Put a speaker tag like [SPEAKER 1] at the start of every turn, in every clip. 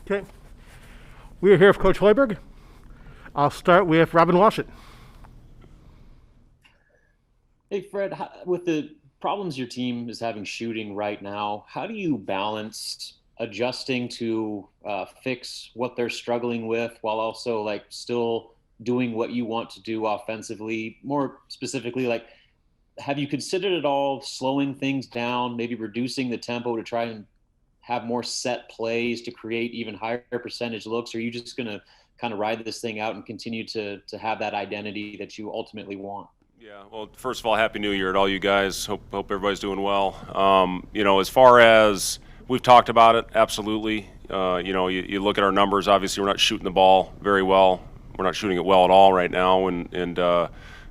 [SPEAKER 1] Okay. We are here with Coach Hoiberg. I'll start with Robin Washut.
[SPEAKER 2] Hey, Fred, with the problems your team is having shooting right now, how do you balance adjusting to fix what they're struggling with while also like still doing what you want to do offensively? More specifically, like, have you considered at all slowing things down, maybe reducing the tempo to try and have more set plays to create even higher percentage looks? Or are you just going to kind of ride this thing out and continue to have that identity that you ultimately want?
[SPEAKER 3] Yeah, well, first of all, Happy New Year to all you guys. Hope everybody's doing well. As far as we've talked about it, absolutely. You look at our numbers. Obviously, we're not shooting the ball very well. We're not shooting it well at all right now, and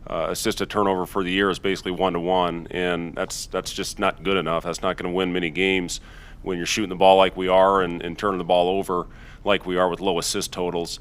[SPEAKER 3] assist to turnover for the year is basically 1-to-1, and that's just not good enough. That's not going to win many games when you're shooting the ball like we are and turning the ball over like we are with low assist totals.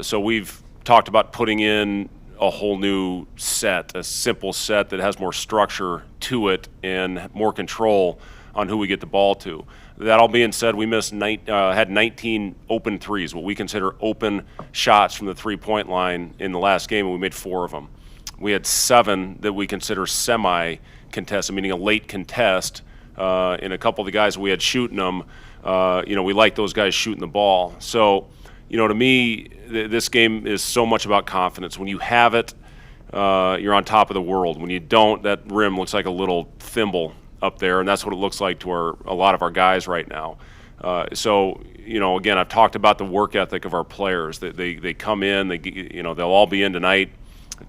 [SPEAKER 3] So we've talked about putting in a whole new set, a simple set that has more structure to it and more control on who we get the ball to. That all being said, we had 19 open threes, what we consider open shots from the three-point line in the last game, and we made 4 of them. We had 7 that we consider semi-contested, meaning a late contest, and a couple of the guys we had shooting them, we like those guys shooting the ball. So, to me, this game is so much about confidence. When you have it, you're on top of the world. When you don't, that rim looks like a little thimble up there, and that's what it looks like to a lot of our guys right now. Again, I've talked about the work ethic of our players. They come in, they'll all be in tonight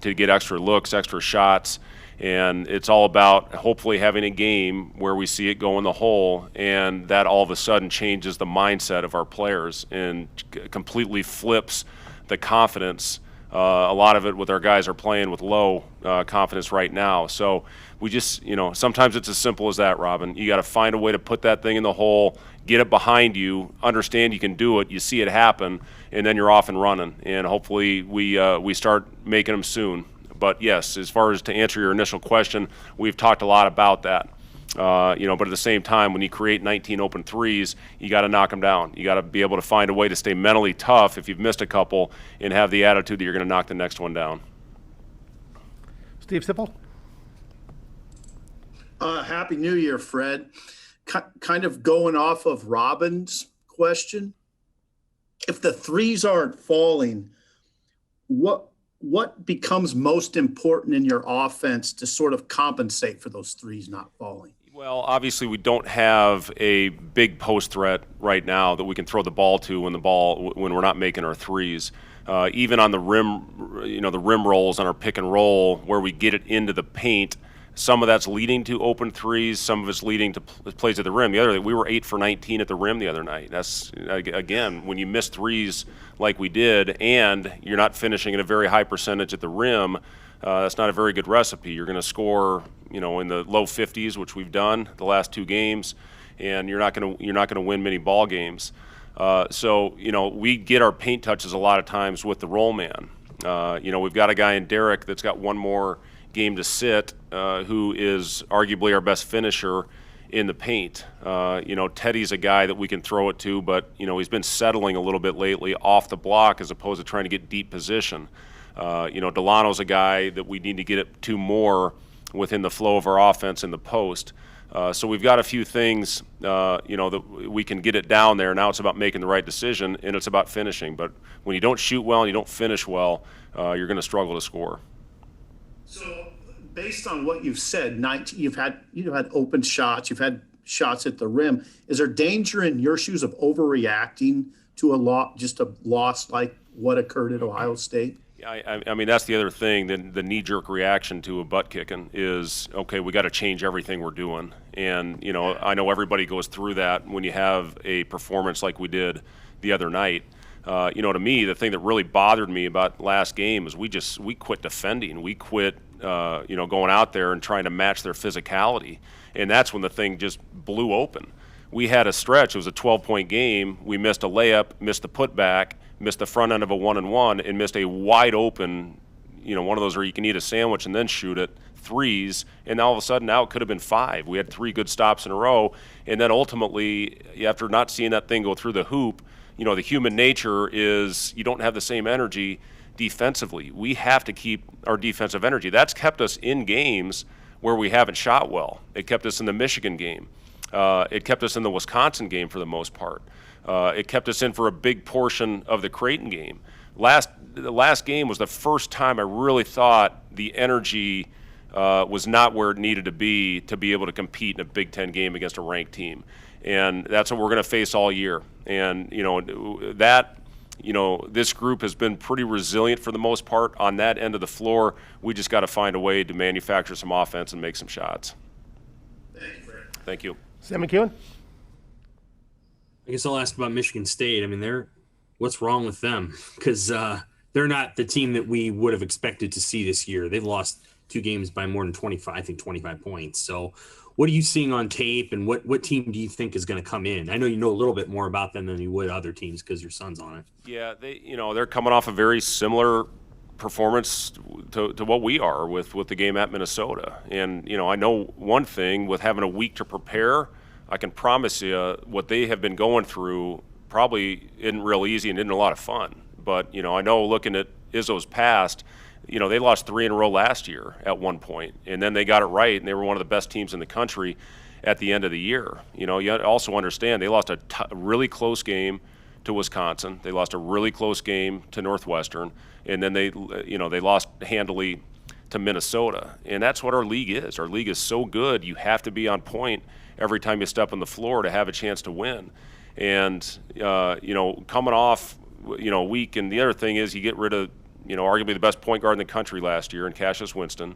[SPEAKER 3] to get extra looks, extra shots, and it's all about hopefully having a game where we see it go in the hole, and that all of a sudden changes the mindset of our players and completely flips the confidence. A lot of it with our guys are playing with low confidence right now. So we just, sometimes it's as simple as that, Robin. You got to find a way to put that thing in the hole, get it behind you, understand you can do it, you see it happen, and then you're off and running. And hopefully we start making them soon. But yes, as far as to answer your initial question, we've talked a lot about that. But at the same time, when you create 19 open threes, you got to knock them down. You got to be able to find a way to stay mentally tough if you've missed a couple and have the attitude that you're going to knock the next one down.
[SPEAKER 1] Steve Sipple.
[SPEAKER 4] Happy New Year, Fred. Kind of going off of Robin's question, if the threes aren't falling, what becomes most important in your offense to sort of compensate for those threes not falling?
[SPEAKER 3] Well, obviously we don't have a big post threat right now that we can throw the ball to when we're not making our threes. Even on the rim, the rim rolls on our pick and roll where we get it into the paint, some of that's leading to open threes, some of it's leading to plays at the rim. We were 8 for 19 at the rim the other night. That's, again, when you miss threes like we did and you're not finishing at a very high percentage at the rim, that's not a very good recipe. You're going to score, in the low 50s, which we've done the last 2 games, and you're not going to win many ball games. We get our paint touches a lot of times with the roll man. We've got a guy in Derek that's got one more game to sit, who is arguably our best finisher in the paint. Teddy's a guy that we can throw it to, but he's been settling a little bit lately off the block as opposed to trying to get deep position. Delano's a guy that we need to get it to more within the flow of our offense in the post. So we've got a few things, that we can get it down there. Now it's about making the right decision, and it's about finishing. But when you don't shoot well and you don't finish well, you're going to struggle to score.
[SPEAKER 4] So, based on what you've said, you've had open shots, you've had shots at the rim. Is there danger in your shoes of overreacting to a loss like what occurred at Ohio State?
[SPEAKER 3] I mean, that's the other thing. The knee-jerk reaction to a butt kicking is, okay, we got to change everything we're doing. And I know everybody goes through that when you have a performance like we did the other night. To me, the thing that really bothered me about last game is we quit defending. We quit, going out there and trying to match their physicality. And that's when the thing just blew open. We had a stretch. It was a 12-point game. We missed a layup, missed the putback, missed the front end of a 1-and-1, and missed a wide open, one of those where you can eat a sandwich and then shoot it, threes, and all of a sudden now it could have been 5. We had 3 good stops in a row, and then ultimately, after not seeing that thing go through the hoop, the human nature is you don't have the same energy defensively. We have to keep our defensive energy. That's kept us in games where we haven't shot well. It kept us in the Michigan game. It kept us in the Wisconsin game for the most part. It kept us in for a big portion of the Creighton game. The last game was the first time I really thought the energy was not where it needed to be able to compete in a Big Ten game against a ranked team. And that's what we're going to face all year. And, this group has been pretty resilient for the most part on that end of the floor. We just got to find a way to manufacture some offense and make some shots. Thank you.
[SPEAKER 1] Sam McEwen?
[SPEAKER 5] I guess I'll ask about Michigan State. I mean, what's wrong with them? Because they're not the team that we would have expected to see this year. They've lost 2 games by more than 25 points. So what are you seeing on tape, and what team do you think is going to come in? I know you know a little bit more about them than you would other teams because your son's on it.
[SPEAKER 3] Yeah, they're coming off a very similar performance to what we are with the game at Minnesota. And, I know one thing, with having a week to prepare, I can promise you what they have been going through probably isn't real easy and isn't a lot of fun. But, I know looking at Izzo's past, they lost 3 in a row last year at one point, and then they got it right, and they were one of the best teams in the country at the end of the year. You also understand they lost a really close game to Wisconsin. They lost a really close game to Northwestern, and then they lost handily to Minnesota. And that's what our league is. Our league is so good, you have to be on point every time you step on the floor to have a chance to win. And, coming off, a week, and the other thing is you get rid of, arguably the best point guard in the country last year in Cassius Winston,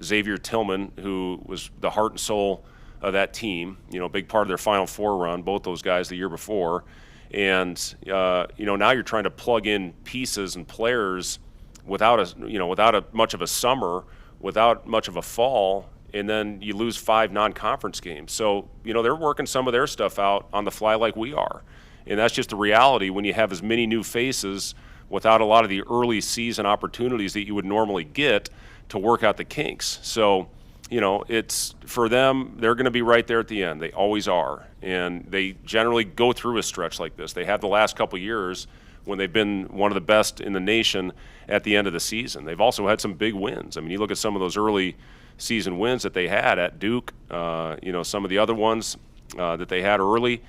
[SPEAKER 3] Xavier Tillman, who was the heart and soul of that team, a big part of their Final Four run, both those guys the year before. And, now you're trying to plug in pieces and players without much of a summer, without much of a fall, and then you lose 5 non-conference games. So, they're working some of their stuff out on the fly like we are. And that's just the reality when you have as many new faces without a lot of the early season opportunities that you would normally get to work out the kinks. So, it's for them, they're going to be right there at the end. They always are. And they generally go through a stretch like this. They have the last couple years when they've been one of the best in the nation at the end of the season. They've also had some big wins. I mean, you look at some of those early season wins that they had at Duke, some of the other ones that they had early.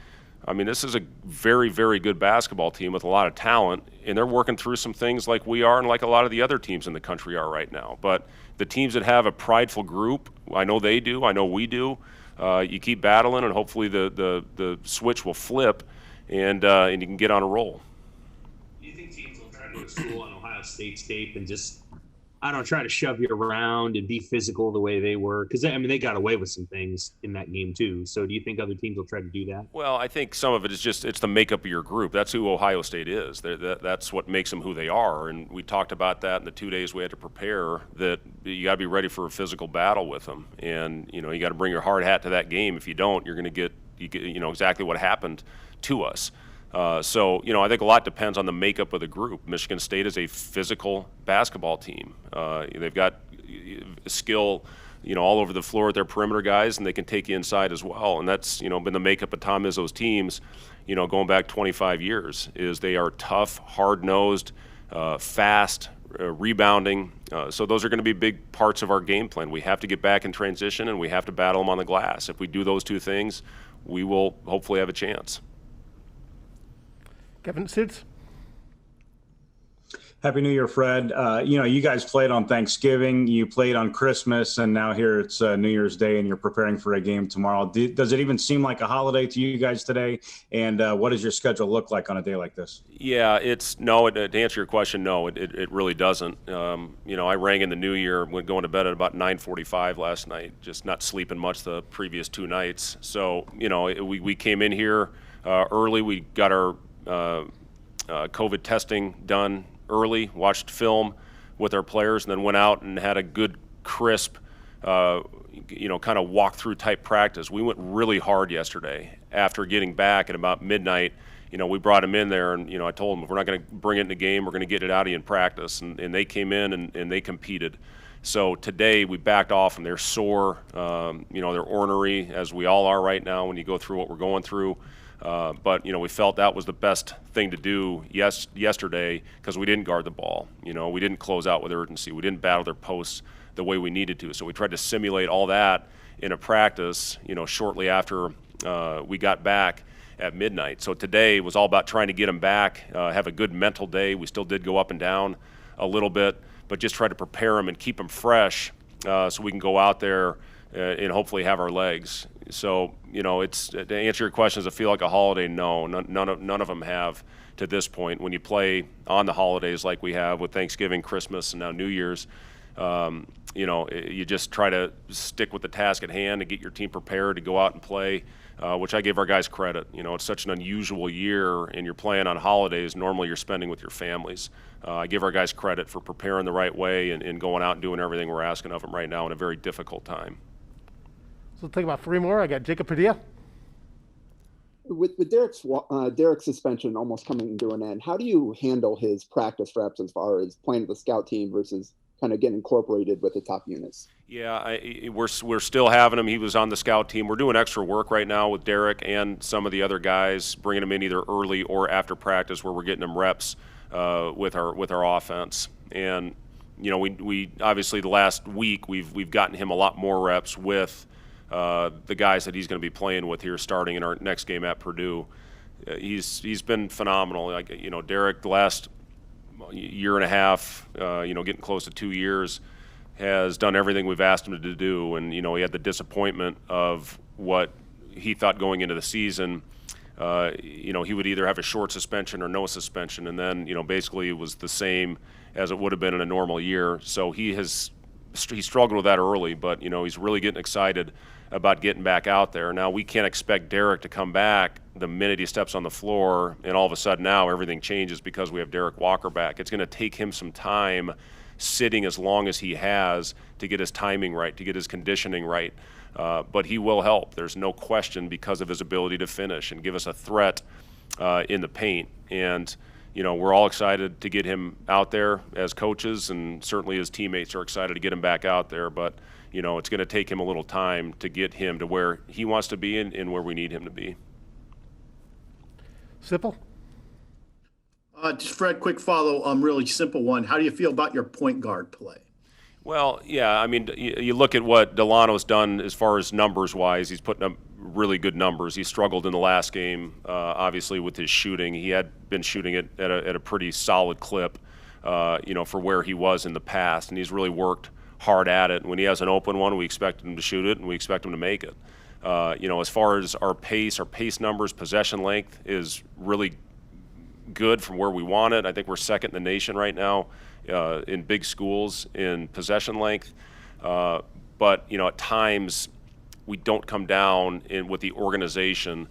[SPEAKER 3] I mean, this is a very, very good basketball team with a lot of talent, and they're working through some things like we are and like a lot of the other teams in the country are right now. But the teams that have a prideful group, I know they do, I know we do, you keep battling, and hopefully the switch will flip, and you can get on a roll.
[SPEAKER 5] Do you think teams will try to go to school on Ohio State's tape and just, try to shove you around and be physical the way they were? Because, they got away with some things in that game, too. So do you think other teams will try to do that?
[SPEAKER 3] Well, I think some of it is it's the makeup of your group. That's who Ohio State is. That's what makes them who they are. And we talked about that in the 2 days we had to prepare, that you got to be ready for a physical battle with them. And, you got to bring your hard hat to that game. If you don't, you're going to get exactly what happened to us. So, I think a lot depends on the makeup of the group. Michigan State is a physical basketball team. They've got skill, all over the floor with their perimeter guys, and they can take you inside as well. And that's, been the makeup of Tom Izzo's teams, going back 25 years, is they are tough, hard-nosed, fast, rebounding. So those are going to be big parts of our game plan. We have to get back in transition, and we have to battle them on the glass. If we do those two things, we will hopefully have a chance.
[SPEAKER 1] Kevin Suits?
[SPEAKER 6] Happy New Year, Fred. You guys played on Thanksgiving, you played on Christmas, and now here it's New Year's Day, and you're preparing for a game tomorrow. Does it even seem like a holiday to you guys today? And what does your schedule look like on a day like this?
[SPEAKER 3] Yeah, to answer your question, no, it really doesn't. I rang in the New Year, went going to bed at about 9:45 last night, just not sleeping much the previous 2 nights. So, we came in here early. We got our COVID testing done early, watched film with our players, and then went out and had a good, crisp, kind of walk-through type practice. We went really hard yesterday. After getting back at about midnight, we brought them in there, and, I told them, if we're not going to bring it in the game, we're going to get it out of you in practice. And they came in and they competed. So today we backed off, and they're sore, they're ornery, as we all are right now when you go through what we're going through. But, we felt that was the best thing to do yesterday because we didn't guard the ball. We didn't close out with urgency. We didn't battle their posts the way we needed to. So we tried to simulate all that in a practice, shortly after we got back at midnight. So today was all about trying to get them back, have a good mental day. We still did go up and down a little bit, but just try to prepare them and keep them fresh so we can go out there and hopefully have our legs. So, it's to answer your question, does it feel like a holiday? No, none of them have to this point. When you play on the holidays like we have with Thanksgiving, Christmas, and now New Year's, you just try to stick with the task at hand to get your team prepared to go out and play, which I give our guys credit. It's such an unusual year, and you're playing on holidays. Normally you're spending with your families. I give our guys credit for preparing the right way and going out and doing everything we're asking of them right now in a very difficult time.
[SPEAKER 1] So think about 3 more. I got Jacob Padilla.
[SPEAKER 7] With Derek's suspension almost coming to an end, how do you handle his practice reps as far as playing with the scout team versus kind of getting incorporated with the top units?
[SPEAKER 3] Yeah, we're still having him. He was on the scout team. We're doing extra work right now with Derek and some of the other guys, bringing them in either early or after practice, where we're getting them reps with our offense. And we obviously the last week we've gotten him a lot more reps with the guys that he's going to be playing with here starting in our next game at Purdue. He's been phenomenal. Derek, the last year and a half, getting close to 2 years, has done everything we've asked him to do. And, he had the disappointment of what he thought going into the season. He would either have a short suspension or no suspension. And then, basically it was the same as it would have been in a normal year. So he struggled with that early, but, he's really getting excited about getting back out there. Now, we can't expect Derek to come back the minute he steps on the floor and all of a sudden now everything changes because we have Derek Walker back. It's going to take him some time sitting as long as he has to get his timing right, to get his conditioning right. But he will help. There's no question because of his ability to finish and give us a threat in the paint. And, we're all excited to get him out there as coaches, and certainly his teammates are excited to get him back out there. But, it's going to take him a little time to get him to where he wants to be and where we need him to be.
[SPEAKER 1] Sipple?
[SPEAKER 4] Just Fred, quick follow, really simple one. How do you feel about your point guard play?
[SPEAKER 3] Well, yeah, you look at what Delano's done as far as numbers-wise. He's putting up really good numbers. He struggled in the last game, obviously, with his shooting. He had been shooting it at a pretty solid clip, for where he was in the past, and he's really worked hard at it. When he has an open one, we expect him to shoot it, and we expect him to make it. As far as our pace numbers, possession length is really good from where we want it. I think we're second in the nation right now in big schools in possession length. But, at times we don't come down with the organization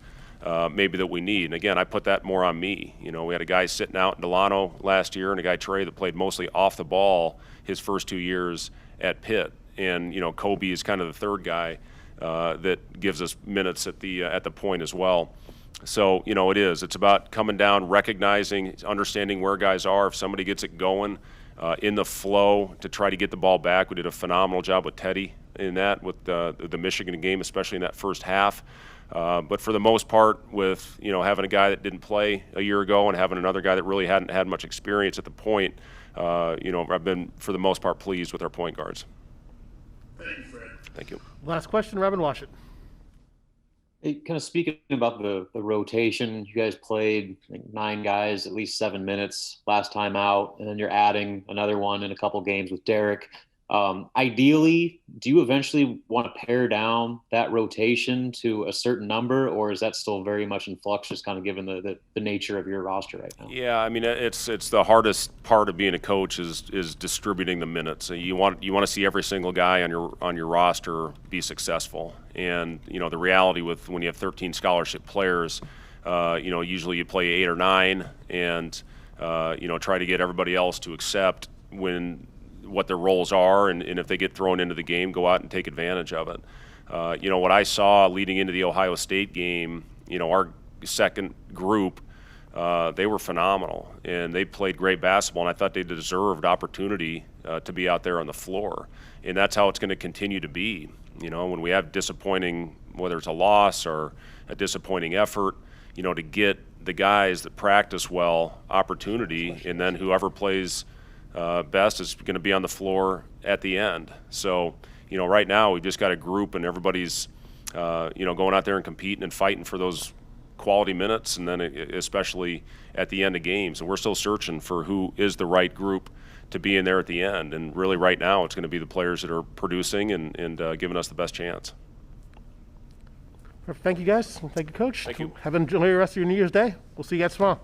[SPEAKER 3] maybe that we need. And again, I put that more on me. We had a guy sitting out in Delano last year and a guy, Trey, that played mostly off the ball his first 2 years at Pitt. And, Kobe is kind of the third guy that gives us minutes at the point as well. So, it's about coming down, recognizing, understanding where guys are. If somebody gets it going in the flow to try to get the ball back. We did a phenomenal job with Teddy in that, with the Michigan game, especially in that first half. But for the most part, with, having a guy that didn't play a year ago and having another guy that really hadn't had much experience at the point, I've been, for the most part, pleased with our point guards.
[SPEAKER 4] Thank you, Fred.
[SPEAKER 3] Thank you.
[SPEAKER 1] Last question, Robin Washit.
[SPEAKER 2] Hey, kind of speaking about the rotation, you guys played 9 guys, at least 7 minutes last time out, and then you're adding another one in a couple games with Derek. Ideally, do you eventually want to pare down that rotation to a certain number, or is that still very much in flux, just kind of given the nature of your roster right now?
[SPEAKER 3] Yeah, it's the hardest part of being a coach is distributing the minutes. So you want to see every single guy on your roster be successful. And the reality with when you have 13 scholarship players, usually you play 8 or 9, and try to get everybody else to accept what their roles are, and if they get thrown into the game, go out and take advantage of it. What I saw leading into the Ohio State game, our second group, they were phenomenal, and they played great basketball, and I thought they deserved opportunity to be out there on the floor. And that's how it's going to continue to be. When we have disappointing, whether it's a loss or a disappointing effort, to get the guys that practice well opportunity, and then whoever plays best is going to be on the floor at the end. So, right now we've just got a group and everybody's, going out there and competing and fighting for those quality minutes, and then especially at the end of games. And we're still searching for who is the right group to be in there at the end. And really right now it's going to be the players that are producing and giving us the best chance.
[SPEAKER 1] Thank you, guys. Thank you, Coach.
[SPEAKER 3] Thank you.
[SPEAKER 1] Have enjoy the rest of your New Year's Day. We'll see you guys tomorrow.